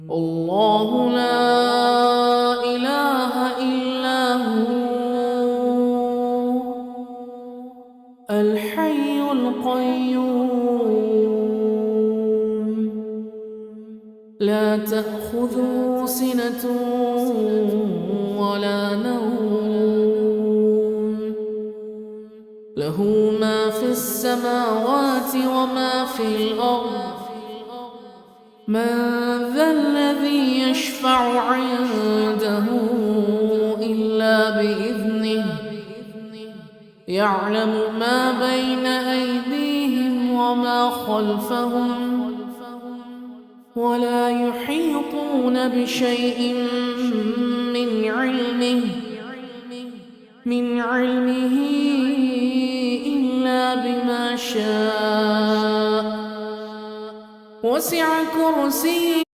الله لا إله إلا هو الحي القيوم لا تأخذه سنة ولا نوم له ما في السماوات وما في الأرض من ذا الذي يشفع عنده إلا بإذنه يعلم ما بين أيديهم وما خلفهم ولا يحيطون بشيء من علمه إلا بما شاء وسع كرسيه